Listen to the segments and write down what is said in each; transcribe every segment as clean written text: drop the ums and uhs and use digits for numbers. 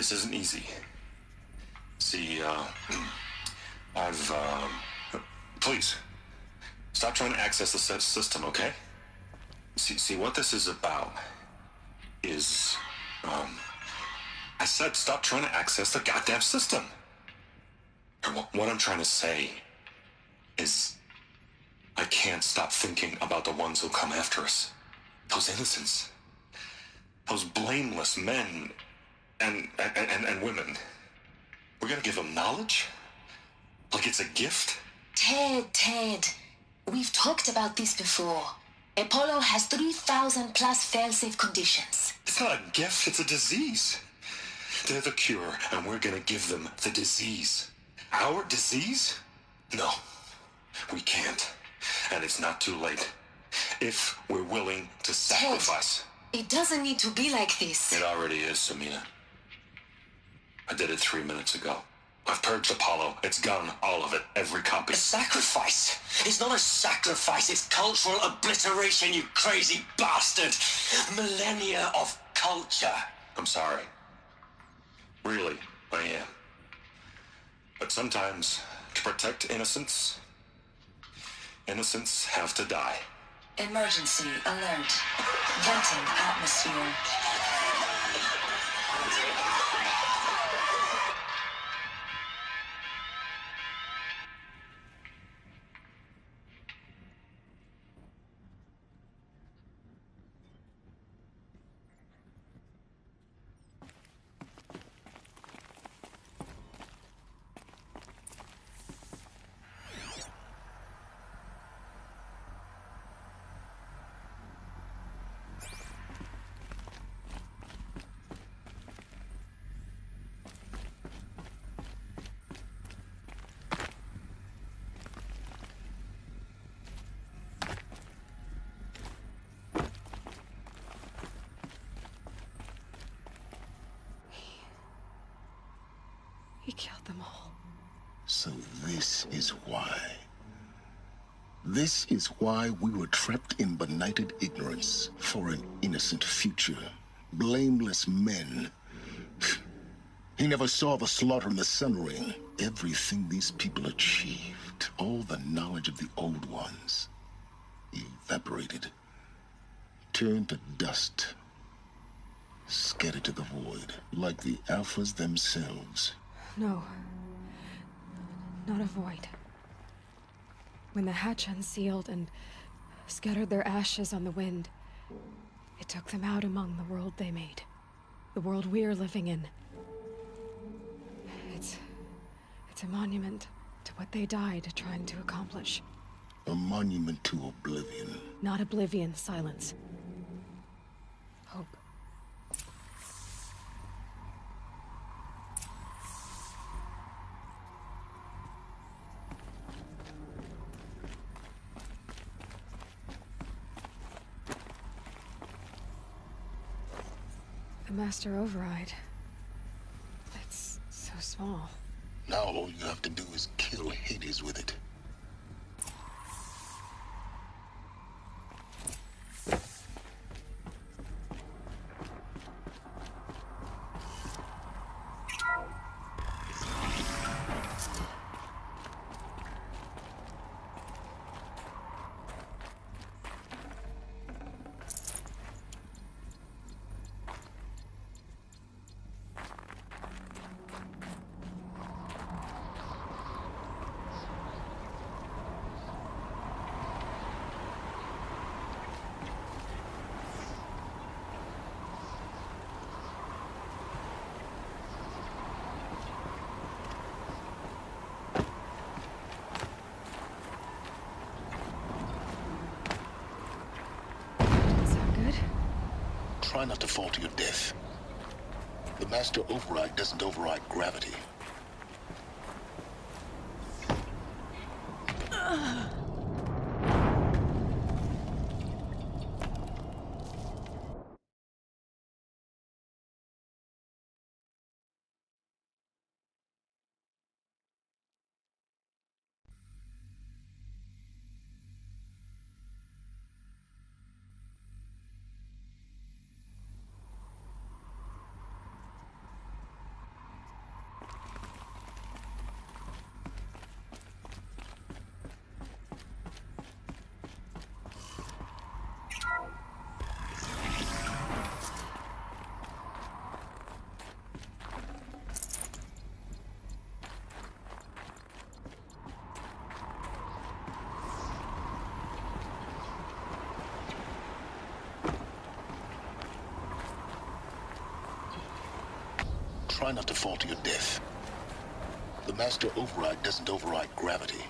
This isn't easy. See, please, stop trying to access the system, okay? See, what this is about is, I said stop trying to access the goddamn system. What I'm trying to say is, I can't stop thinking about the ones who come after us. Those innocents. Those blameless men and women. We're gonna give them knowledge? Like it's a gift? Ted. We've talked about this before. Apollo has 3,000 plus fail-safe conditions. It's not a gift, it's a disease. They're the cure, and we're gonna give them the disease. Our disease? No, we can't. And it's not too late. If we're willing to sacrifice. Ted, it doesn't need to be like this. It already is, Samina. I did it 3 minutes ago. I've purged Apollo. It's gone, all of it, every copy. A sacrifice? It's not a sacrifice, it's cultural obliteration, you crazy bastard! Millennia of culture. I'm sorry. Really, I am. But sometimes, to protect innocence have to die. Emergency alert. Venting atmosphere. He killed them all. So this is why. This is why we were trapped in benighted ignorance for an innocent future. Blameless men. He never saw the slaughter in the Sun Ring. Everything these people achieved, all the knowledge of the old ones, evaporated, turned to dust, scattered to the void, like the Alphas themselves. No. Not a void. When the hatch unsealed and scattered their ashes on the wind, it took them out among the world they made. The world we're living in. It's a monument to what they died trying to accomplish. A monument to oblivion. Not oblivion, silence. Hope. The Master Override. It's so small. Now all you have to do is kill Hades with it. Try not to fall to your death. The Master Override doesn't override gravity. Try not to fall to your death. The master override doesn't override gravity.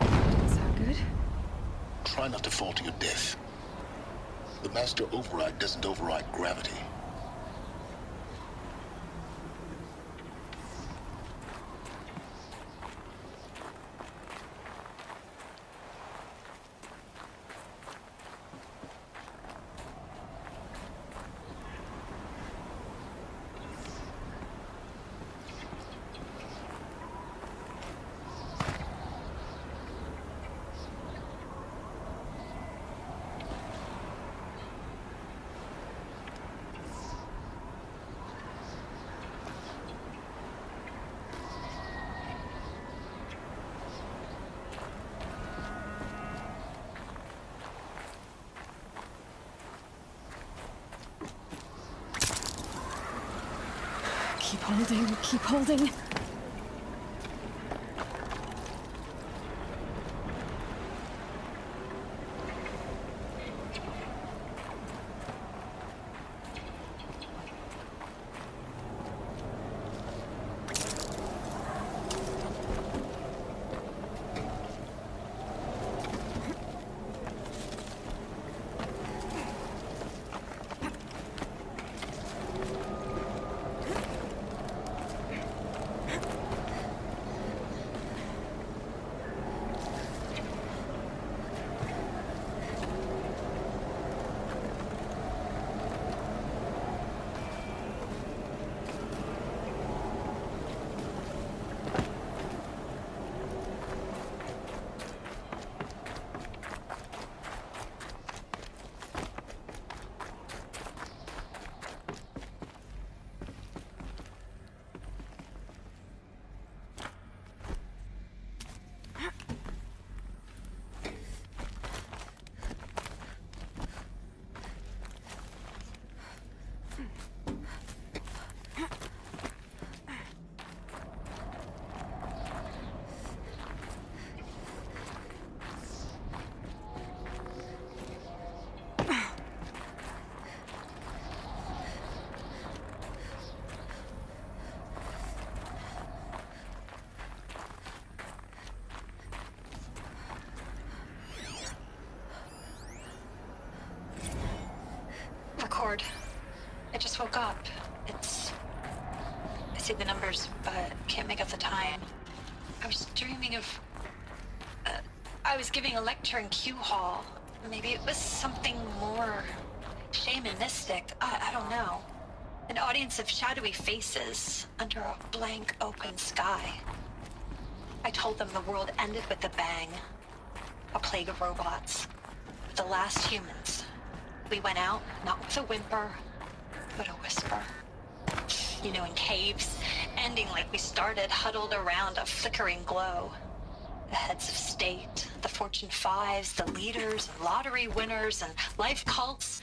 Is that good? Try not to fall to your death. The master override doesn't override gravity. Keep holding, keep holding. Record. I just woke up. I see the numbers, but can't make out the time. I was dreaming of... I was giving a lecture in Q Hall. Maybe it was something more shamanistic. I don't know. An audience of shadowy faces under a blank open sky. I told them the world ended with a bang. A plague of robots. The last humans. We went out, not with a whimper, but a whisper. You know, in caves, ending like we started, huddled around a flickering glow. The heads of state, the Fortune 5s, the leaders, and lottery winners, and life cults,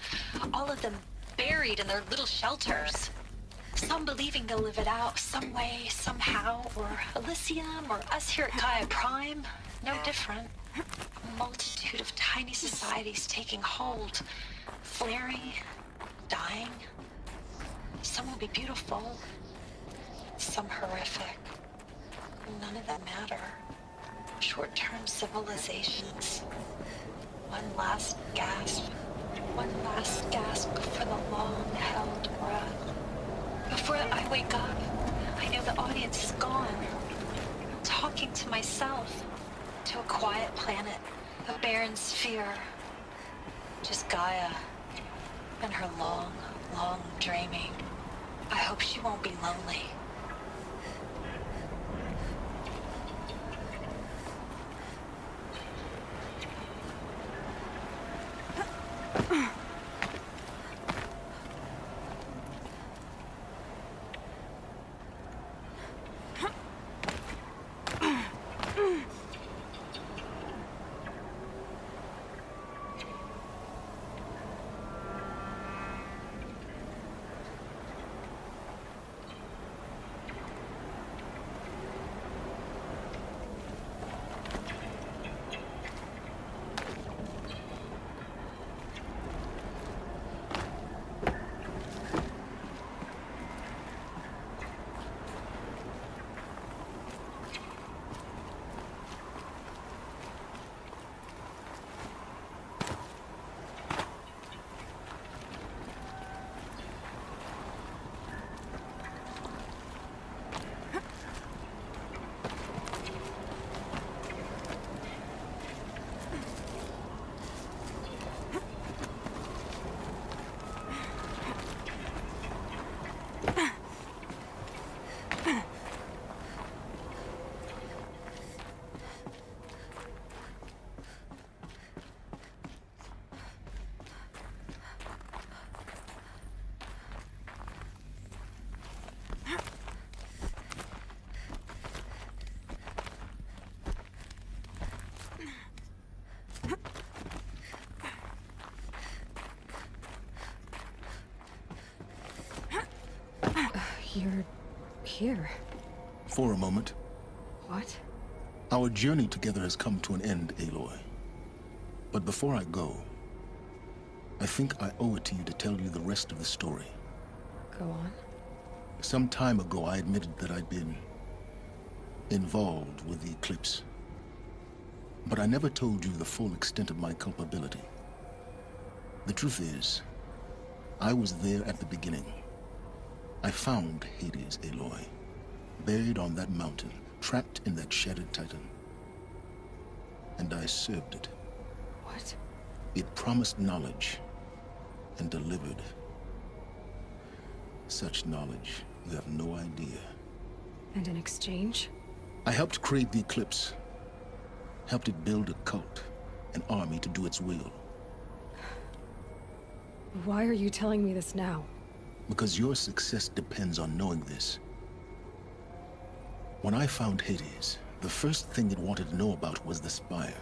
all of them buried in their little shelters. Some believing they'll live it out some way, somehow, or Elysium, or us here at Gaia Prime, no different. A multitude of tiny societies taking hold, flaring, dying. Some will be beautiful, some horrific. None of them matter. Short-term civilizations. One last gasp. One last gasp for the long-held breath. Before I wake up, I know the audience is gone. I'm talking to myself, to a quiet planet, a barren sphere. Just Gaia and her long, long dreaming. I hope she won't be lonely. You're here. For a moment. What? Our journey together has come to an end, Aloy. But before I go, I think I owe it to you to tell you the rest of the story. Go on. Some time ago, I admitted that I'd been involved with the eclipse. But I never told you the full extent of my culpability. The truth is, I was there at the beginning. I found Hades, Aloy, buried on that mountain, trapped in that shattered titan. And I served it. What? It promised knowledge and delivered. Such knowledge, you have no idea. And in exchange? I helped create the Eclipse. Helped it build a cult, an army to do its will. Why are you telling me this now? Because your success depends on knowing this. When I found Hades, the first thing it wanted to know about was the Spire.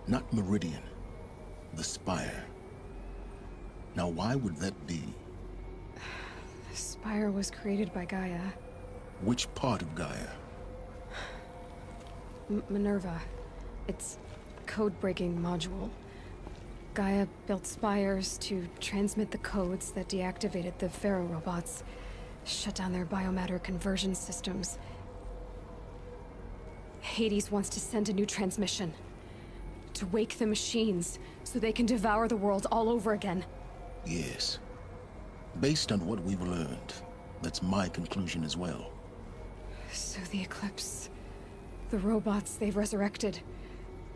Not Meridian. The Spire. Now why would that be? The Spire was created by Gaia. Which part of Gaia? Minerva. It's a code-breaking module. Gaia built spires to transmit the codes that deactivated the Pharaoh robots, shut down their biomatter conversion systems. Hades wants to send a new transmission. To wake the machines, so they can devour the world all over again. Yes. Based on what we've learned, that's my conclusion as well. So the Eclipse... the robots they've resurrected...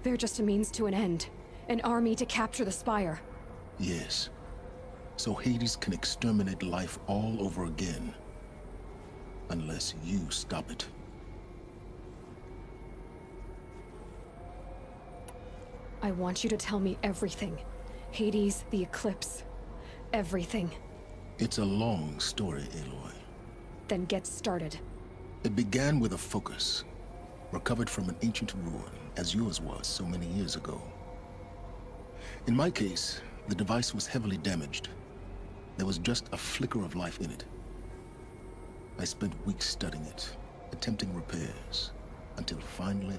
they're just a means to an end. An army to capture the Spire. Yes. So Hades can exterminate life all over again. Unless you stop it. I want you to tell me everything. Hades, the Eclipse. Everything. It's a long story, Aloy. Then get started. It began with a focus. Recovered from an ancient ruin, as yours was so many years ago. In my case, the device was heavily damaged. There was just a flicker of life in it. I spent weeks studying it, attempting repairs, until finally,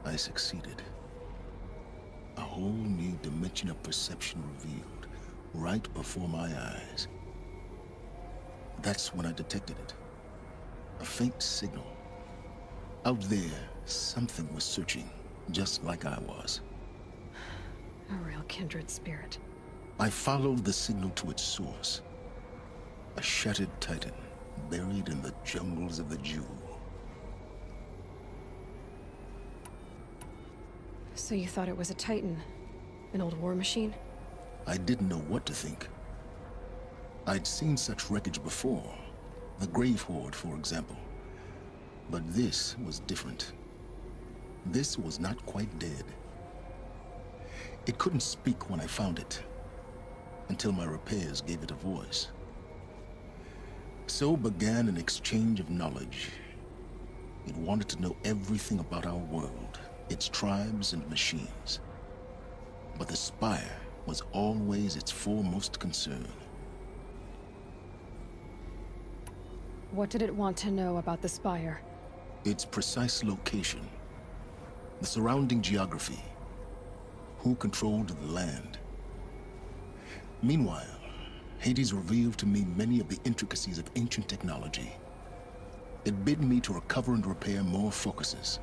I succeeded. A whole new dimension of perception revealed, right before my eyes. That's when I detected it. A faint signal. Out there, something was searching, just like I was. A real kindred spirit. I followed the signal to its source. A shattered titan, buried in the jungles of the Jew. So you thought it was a Titan? An old war machine? I didn't know what to think. I'd seen such wreckage before. The Grave Horde, for example. But this was different. This was not quite dead. It couldn't speak when I found it, until my repairs gave it a voice. So began an exchange of knowledge. It wanted to know everything about our world, its tribes and machines. But the Spire was always its foremost concern. What did it want to know about the Spire? Its precise location, the surrounding geography, who controlled the land. Meanwhile, Hades revealed to me many of the intricacies of ancient technology. It bid me to recover and repair more focuses.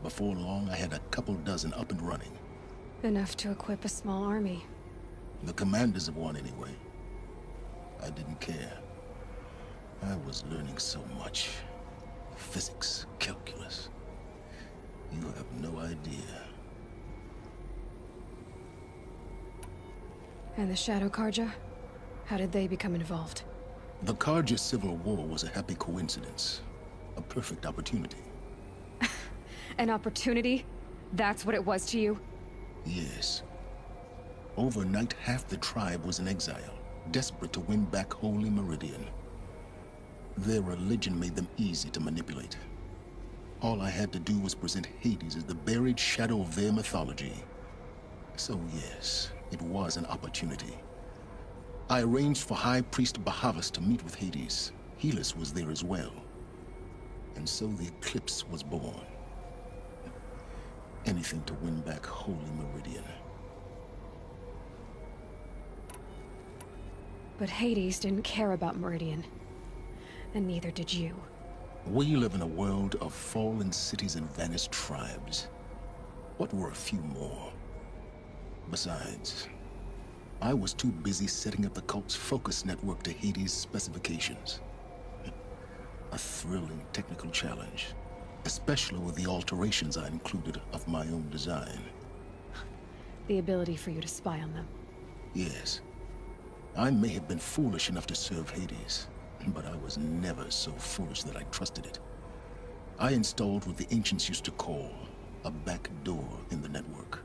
Before long, I had a couple dozen up and running. Enough to equip a small army. The commanders of one, anyway. I didn't care. I was learning so much. Physics, calculus. You have no idea. And the Shadow Karja? How did they become involved? The Karja Civil War was a happy coincidence. A perfect opportunity. An opportunity? That's what it was to you? Yes. Overnight, half the tribe was in exile, desperate to win back Holy Meridian. Their religion made them easy to manipulate. All I had to do was present Hades as the buried shadow of their mythology. So yes, it was an opportunity. I arranged for High Priest Bahavas to meet with Hades. Helis was there as well. And so the eclipse was born. Anything to win back Holy Meridian. But Hades didn't care about Meridian. And neither did you. We live in a world of fallen cities and vanished tribes. What were a few more? Besides, I was too busy setting up the cult's focus network to Hades' specifications. A thrilling technical challenge, especially with the alterations I included of my own design. The ability for you to spy on them. Yes. I may have been foolish enough to serve Hades, but I was never so foolish that I trusted it. I installed what the ancients used to call a back door in the network.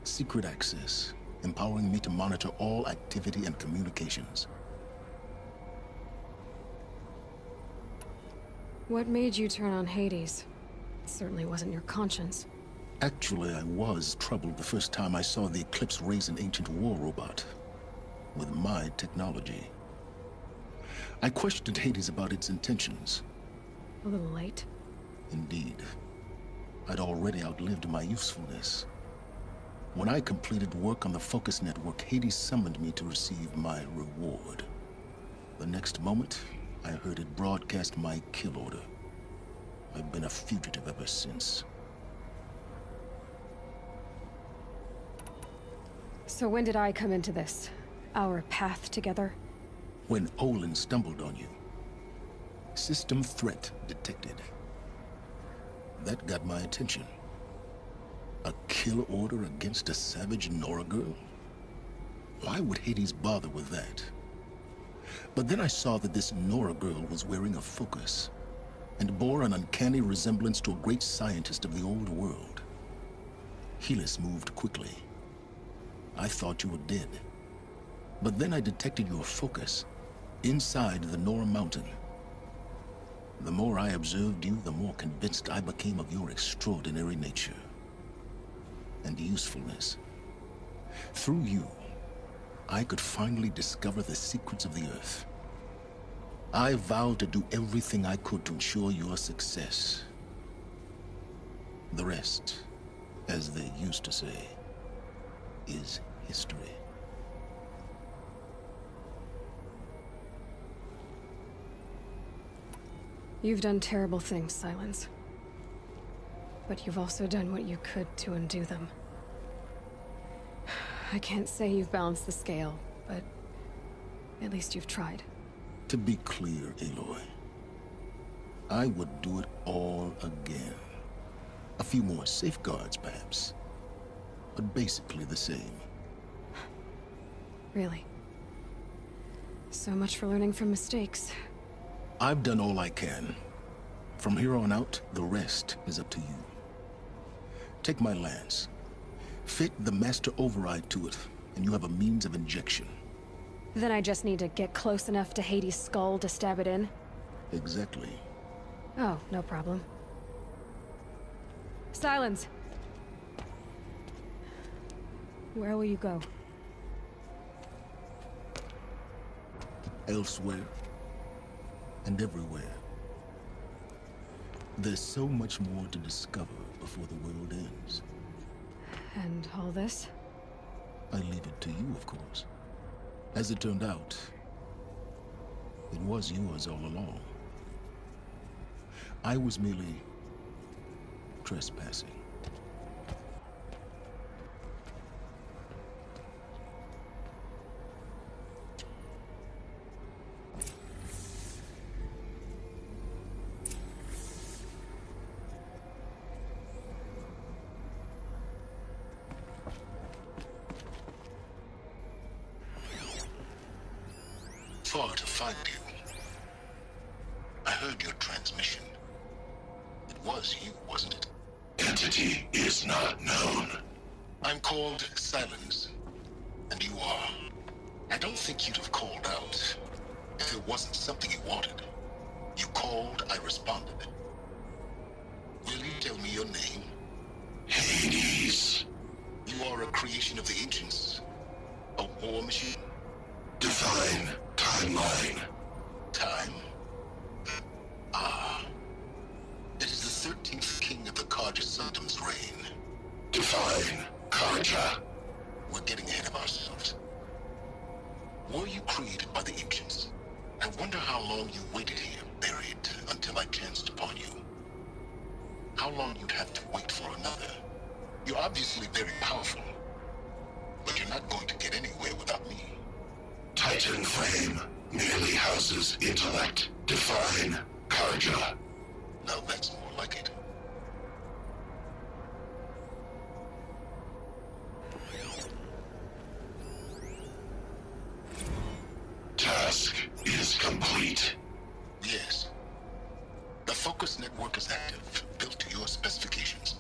Secret access, empowering me to monitor all activity and communications. What made you turn on Hades? It certainly wasn't your conscience. Actually, I was troubled the first time I saw the Eclipse raise an ancient war robot. With my technology. I questioned Hades about its intentions. A little late. Indeed. I'd already outlived my usefulness. When I completed work on the Focus Network, Hades summoned me to receive my reward. The next moment, I heard it broadcast my kill order. I've been a fugitive ever since. So when did I come into this? Our path together? When Olin stumbled on you. System threat detected. That got my attention. A kill order against a savage Nora girl? Why would Hades bother with that? But then I saw that this Nora girl was wearing a focus, and bore an uncanny resemblance to a great scientist of the old world. Helis moved quickly. I thought you were dead. But then I detected your focus, inside the Nora mountain. The more I observed you, the more convinced I became of your extraordinary nature. And usefulness. Through you, I could finally discover the secrets of the Earth. I vowed to do everything I could to ensure your success. The rest, as they used to say, is history. You've done terrible things, Silence. But you've also done what you could to undo them. I can't say you've balanced the scale, but at least you've tried. To be clear, Aloy, I would do it all again. A few more safeguards, perhaps, but basically the same. Really? So much for learning from mistakes. I've done all I can. From here on out, the rest is up to you. Take my lance. Fit the master override to it, and you have a means of injection. Then I just need to get close enough to Hades' skull to stab it in? Exactly. Oh, no problem. Silence! Where will you go? Elsewhere and everywhere. There's so much more to discover before the world ends. And all this? I leave it to you, of course. As it turned out, it was yours all along. I was merely trespassing. Far to find you. I heard your transmission. It was you, wasn't it? Entity is not known. I'm called Silence, and you are. I don't think you'd have called out if it wasn't something you wanted. You called, I responded. Will you tell me your name? Hades. You are a creation of the ancients. A war machine? Define timeline. Time? Ah. It is the 13th king of the Karja Sanctum's reign. Define Karja. We're getting ahead of ourselves. Were you created by the ancients? I wonder how long you waited here, buried, until I chanced upon you. How long you'd have to wait for another. You're obviously very powerful, but you're not going to get anywhere without me. Titan frame merely houses intellect. Define Karja. Now that's more like it. Task is complete. Yes. The focus network is active, built to your specifications.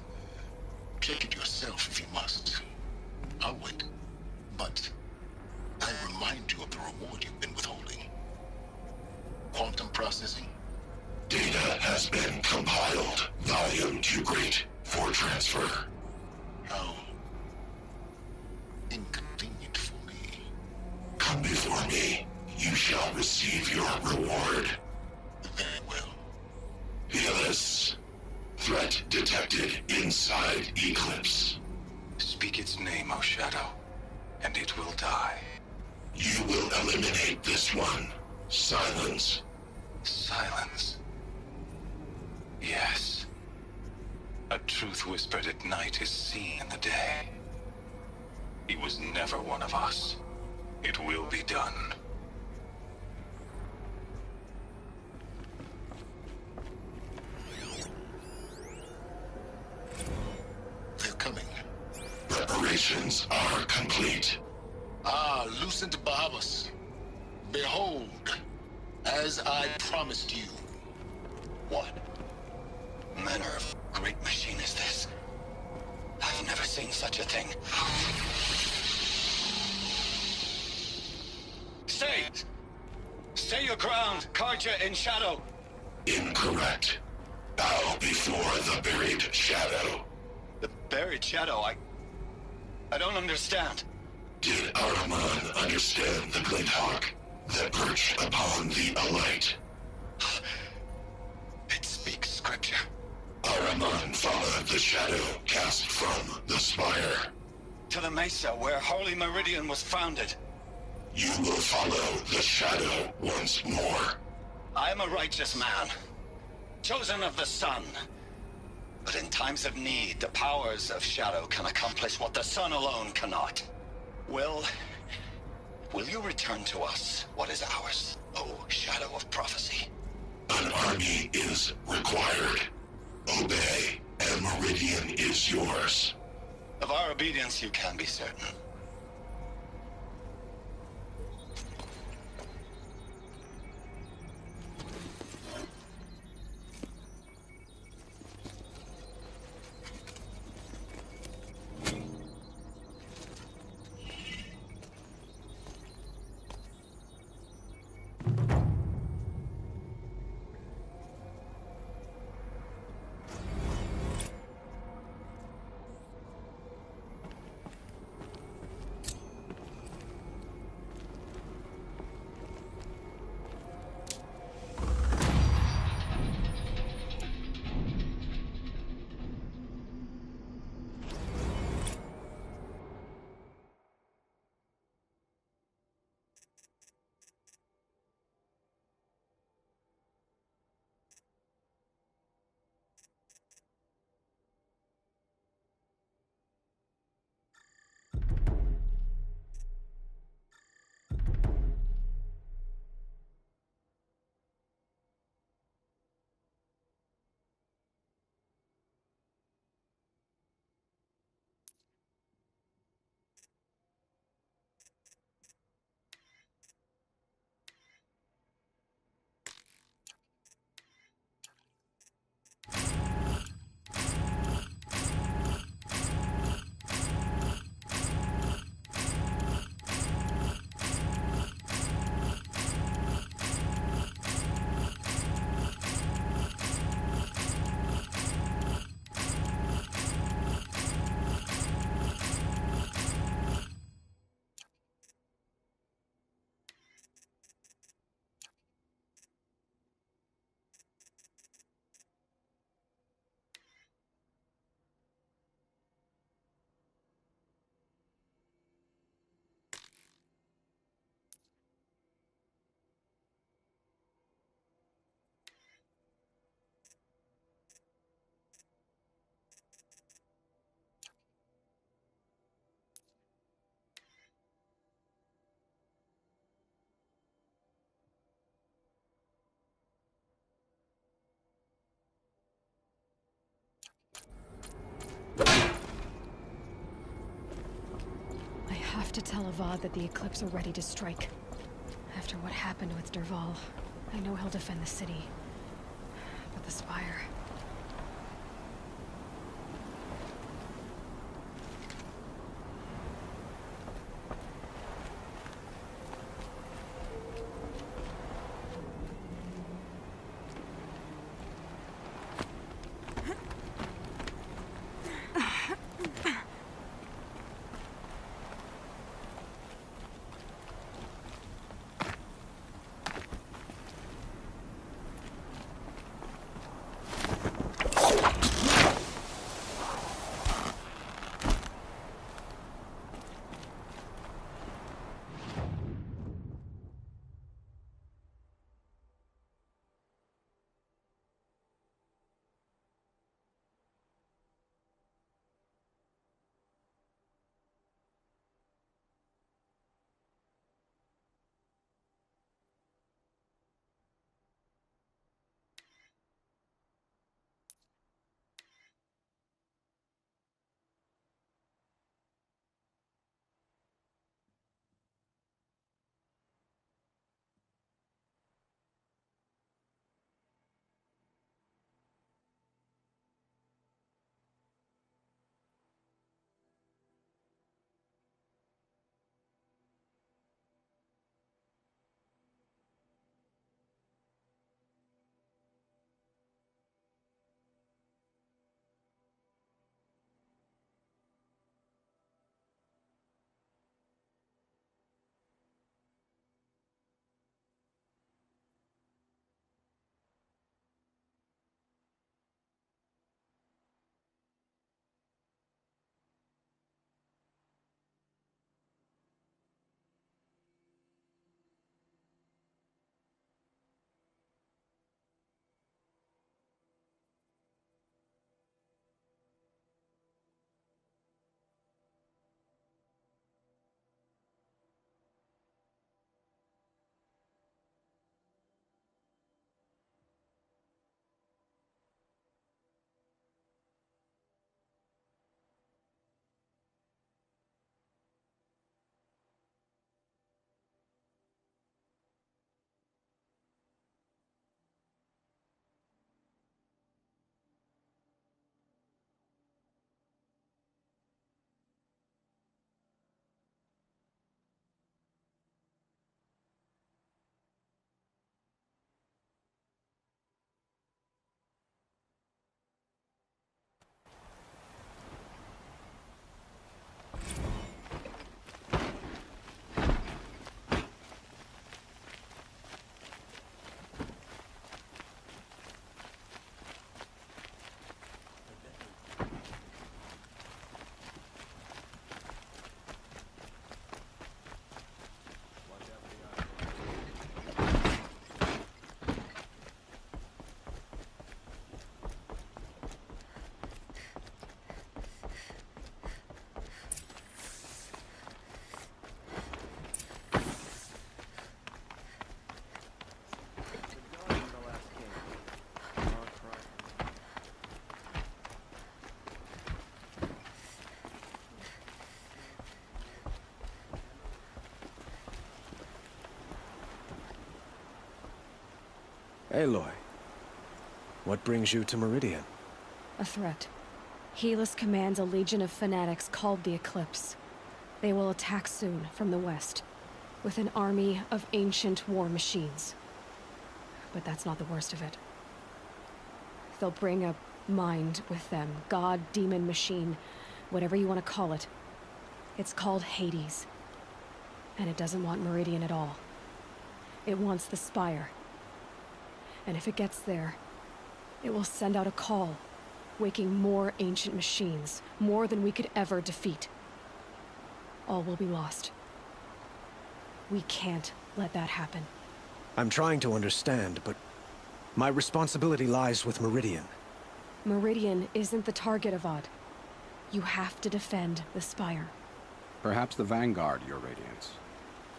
Check it yourself if you must. I'll wait. But I remind you of the reward you've been withholding. Quantum processing? Data has been compiled. Volume too great for transfer. How inconvenient for me. Come before me. You shall receive your reward. Very well. Helis. Threat detected inside Eclipse. Speak its name, O Shadow, and it will die. You will eliminate this one. Silence. Silence. Yes. A truth whispered at night is seen in the day. He was never one of us. It will be done. They're coming. Preparations are complete. Ah, Lucent Bahavas. Behold, as I promised you. What manner of great machine is this? I've never seen such a thing. Stay! Stay your ground, Karja in shadow! Incorrect. Bow before the buried shadow. The buried shadow, I don't understand. Did Araman understand the glint hawk that perched upon the alight? It speaks scripture. Araman followed the shadow cast from the spire. To the mesa where Holy Meridian was founded. You will follow the shadow once more. I am a righteous man, chosen of the sun. But in times of need, the powers of shadow can accomplish what the sun alone cannot. Will Will you return to us what is ours, O Shadow of Prophecy? An army is required. Obey, and Meridian is yours. Of our obedience you can be certain. I have to tell Avad that the Eclipse are ready to strike. After what happened with Derval, I know he'll defend the city. But the Spire... Aloy, what brings you to Meridian? A threat. Helis commands a legion of fanatics called the Eclipse. They will attack soon from the west, with an army of ancient war machines. But that's not the worst of it. They'll bring a mind with them, god, demon, machine, whatever you want to call it. It's called Hades. And it doesn't want Meridian at all. It wants the Spire. And if it gets there, it will send out a call, waking more ancient machines, more than we could ever defeat. All will be lost. We can't let that happen. I'm trying to understand, but my responsibility lies with Meridian. Meridian isn't the target, Avad. You have to defend the Spire. Perhaps the Vanguard, Your Radiance.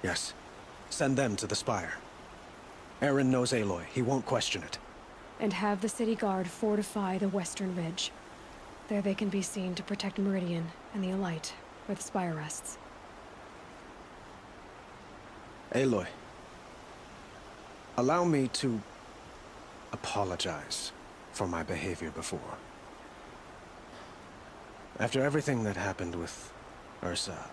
Yes. Send them to the Spire. Eren knows Aloy. He won't question it. And have the city guard fortify the western ridge. There they can be seen to protect Meridian and the Elite, where the Spire rests. Aloy, allow me to apologize for my behavior before. After everything that happened with Ursa,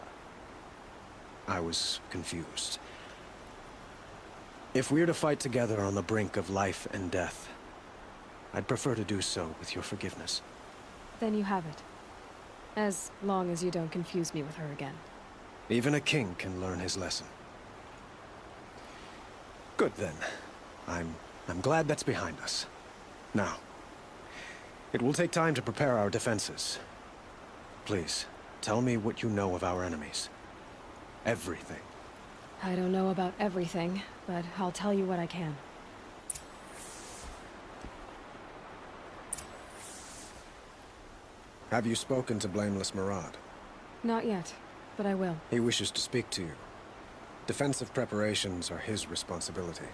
I was confused. If we're to fight together on the brink of life and death, I'd prefer to do so with your forgiveness. Then you have it. As long as you don't confuse me with her again. Even a king can learn his lesson. Good then. I'm glad that's behind us. Now, it will take time to prepare our defenses. Please, tell me what you know of our enemies. Everything. I don't know about everything, but I'll tell you what I can. Have you spoken to Blameless Murad? Not yet, but I will. He wishes to speak to you. Defensive preparations are his responsibility.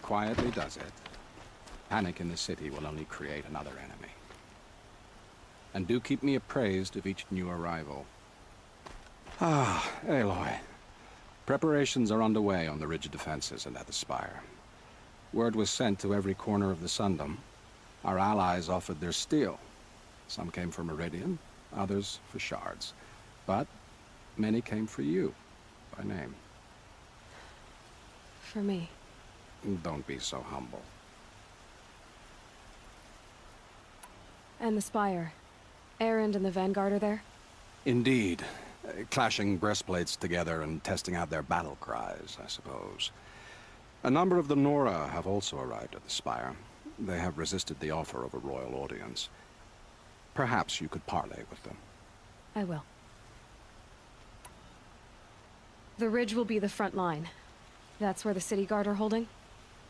Quietly does it. Panic in the city will only create another enemy. And do keep me appraised of each new arrival. Ah, Aloy. Preparations are underway on the ridge defenses and at the Spire. Word was sent to every corner of the Sundom. Our allies offered their steel. Some came for Meridian, others for shards. But many came for you, by name. For me. Don't be so humble. And the Spire. Erend and the Vanguard are there? Indeed. Clashing breastplates together and testing out their battle cries, I suppose. A number of the Nora have also arrived at the Spire. They have resisted the offer of a royal audience. Perhaps you could parley with them. I will. The ridge will be the front line. That's where the city guard are holding?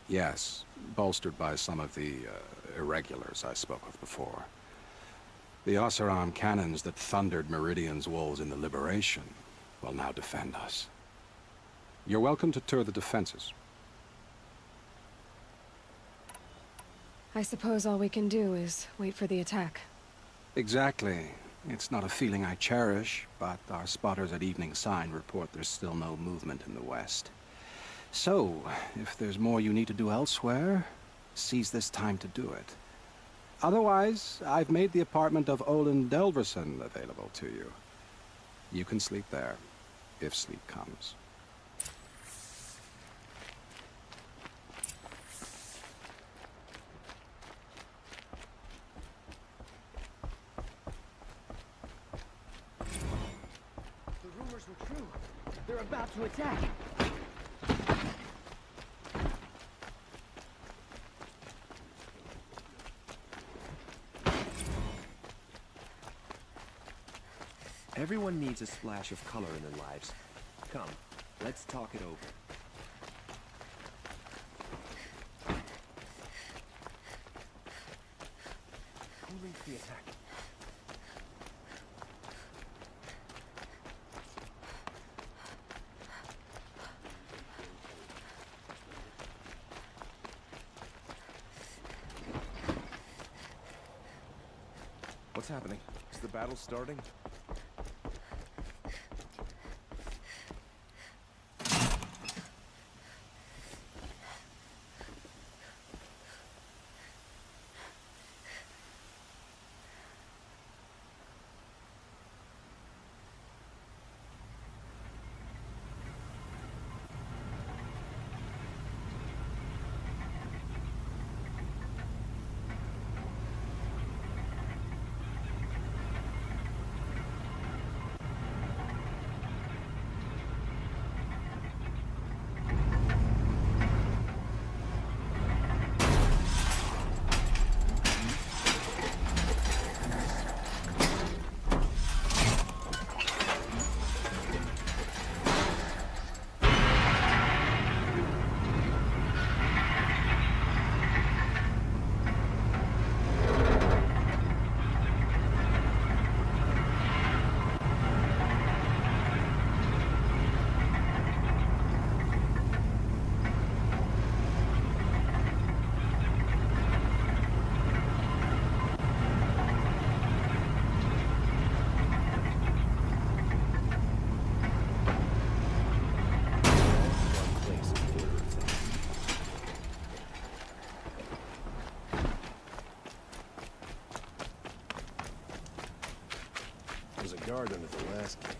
Yes, bolstered by some of the irregulars I spoke of before. The Oseram cannons that thundered Meridian's walls in the Liberation will now defend us. You're welcome to tour the defenses. I suppose all we can do is wait for the attack. Exactly. It's not a feeling I cherish, but our spotters at Evening Sign report there's still no movement in the west. So, if there's more you need to do elsewhere, seize this time to do it. Otherwise, I've made the apartment of Olin Delverson available to you. You can sleep there, if sleep comes. The rumors were true. They're about to attack. Everyone needs a splash of color in their lives. Come, let's talk it over. Who leads the attack? What's happening? Is the battle starting? There's a guard under the last king.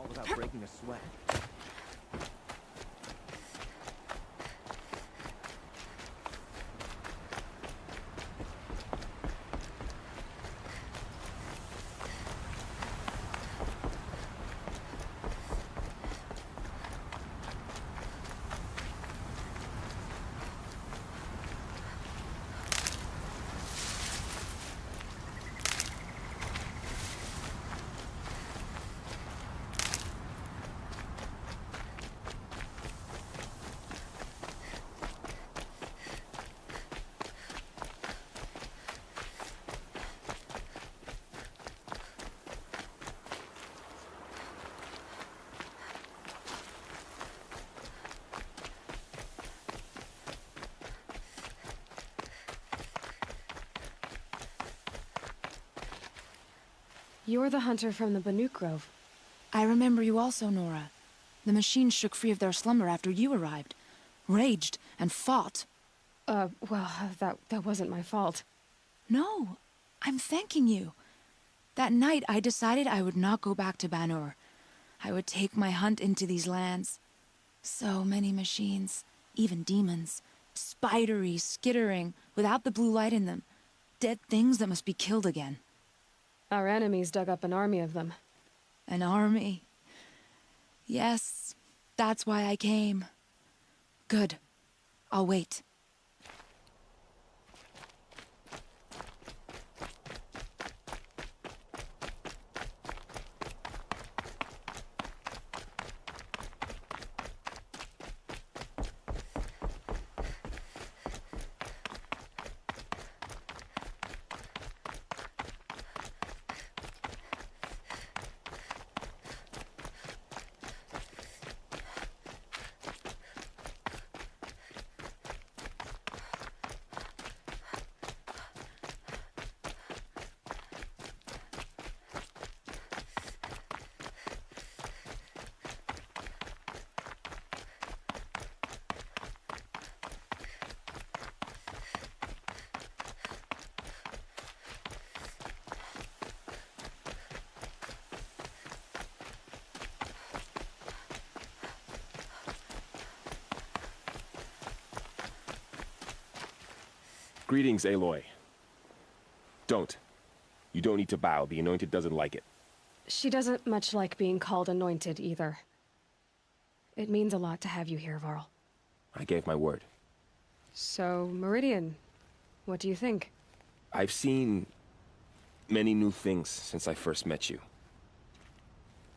Without breaking a sweat. You're the hunter from the Banuk Grove. I remember you also, Nora. The machines shook free of their slumber after you arrived. Raged and fought. Well, that wasn't my fault. No, I'm thanking you. That night, I decided I would not go back to Banur. I would take my hunt into these lands. So many machines, even demons. Spidery, skittering, without the blue light in them. Dead things that must be killed again. Our enemies dug up an army of them. An army? Yes, that's why I came. Good. I'll wait. Greetings, Aloy. Don't. You don't need to bow. The Anointed doesn't like it. She doesn't much like being called Anointed, either. It means a lot to have you here, Varl. I gave my word. So, Meridian, what do you think? I've seen many new things since I first met you.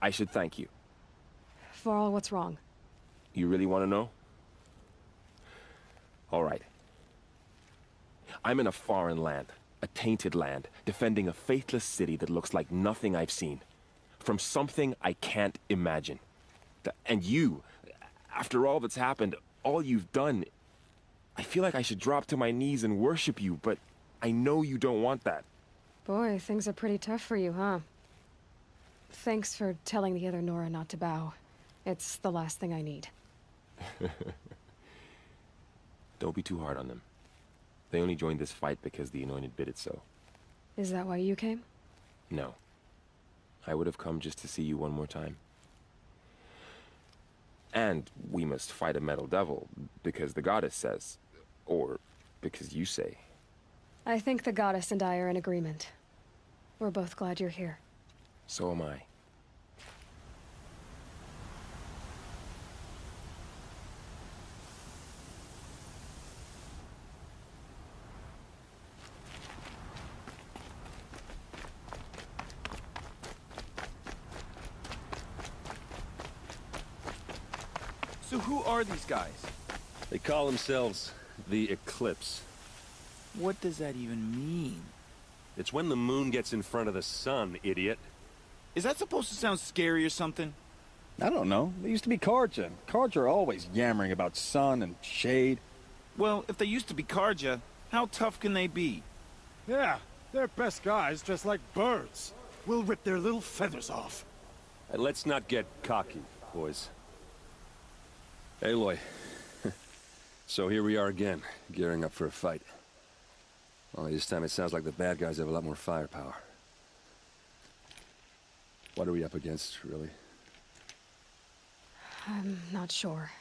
I should thank you. For all what's wrong. You really want to know? All right. I'm in a foreign land, a tainted land, defending a faithless city that looks like nothing I've seen. From something I can't imagine. And you, after all that's happened, all you've done, I feel like I should drop to my knees and worship you, but I know you don't want that. Boy, things are pretty tough for you, huh? Thanks for telling the other Nora not to bow. It's the last thing I need. Don't be too hard on them. They only joined this fight because the Anointed bid it so. Is that why you came? No. I would have come just to see you one more time. And we must fight a metal devil, because the goddess says. Or because you say. I think the goddess and I are in agreement. We're both glad you're here. So am I. So who are these guys? They call themselves the Eclipse. What does that even mean? It's when the moon gets in front of the sun, idiot. Is that supposed to sound scary or something? I don't know. They used to be Karja. Karja are always yammering about sun and shade. Well, if they used to be Karja, how tough can they be? Yeah, they're best guys dressed like birds. We'll rip their little feathers off. And let's not get cocky, boys. Aloy. So here we are again, gearing up for a fight. Only this time it sounds like the bad guys have a lot more firepower. What are we up against, really? I'm not sure.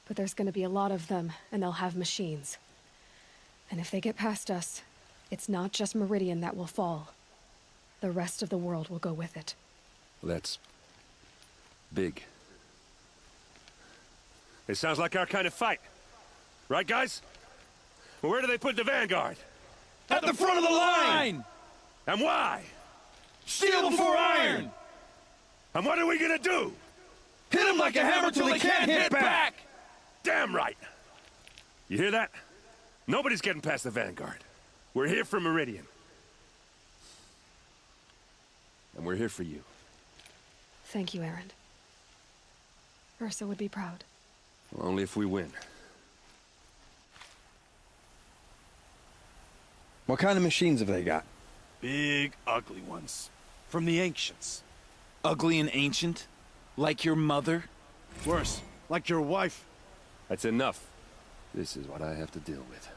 But there's gonna be a lot of them, and they'll have machines. And if they get past us, it's not just Meridian that will fall. The rest of the world will go with it. Well, that's big. It sounds like our kind of fight. Right, guys? Well, where do they put the Vanguard? At the front of the line! And why? Steel before iron! And what are we gonna do? Hit them like a hammer till they can't hit back! Damn right! You hear that? Nobody's getting past the Vanguard. We're here for Meridian. And we're here for you. Thank you, Erend. Ursa would be proud. Well, only if we win. What kind of machines have they got? Big, ugly ones. From the ancients. Ugly and ancient? Like your mother? Worse, like your wife. That's enough. This is what I have to deal with.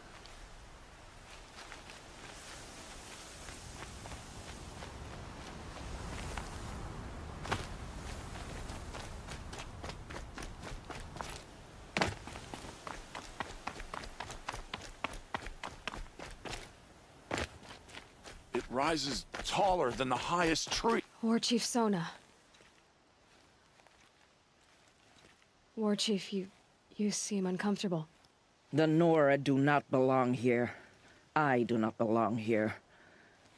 It rises taller than the highest tree. War Chief Sona. War Chief, you seem uncomfortable. The Nora do not belong here. I do not belong here.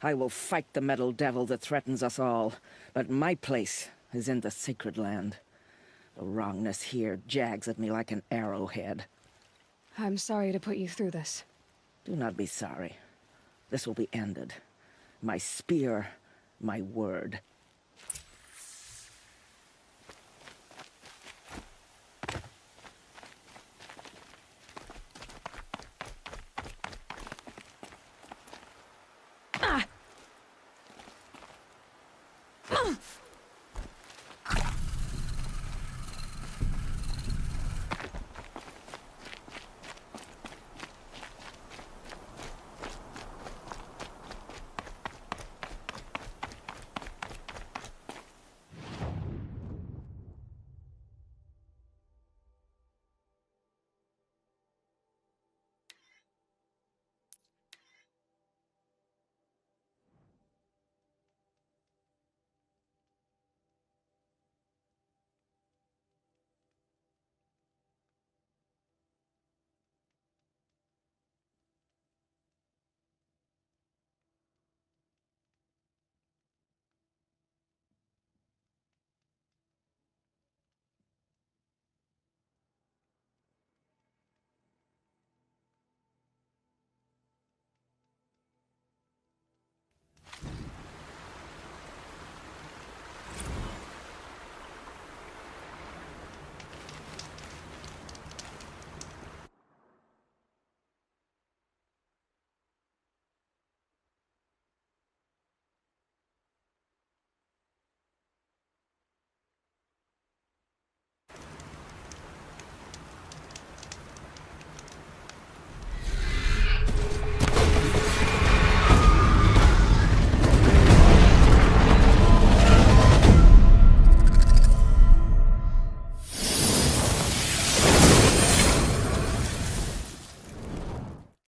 I will fight the metal devil that threatens us all, but my place is in the sacred land. The wrongness here jags at me like an arrowhead. I'm sorry to put you through this. Do not be sorry. This will be ended. My spear, my word.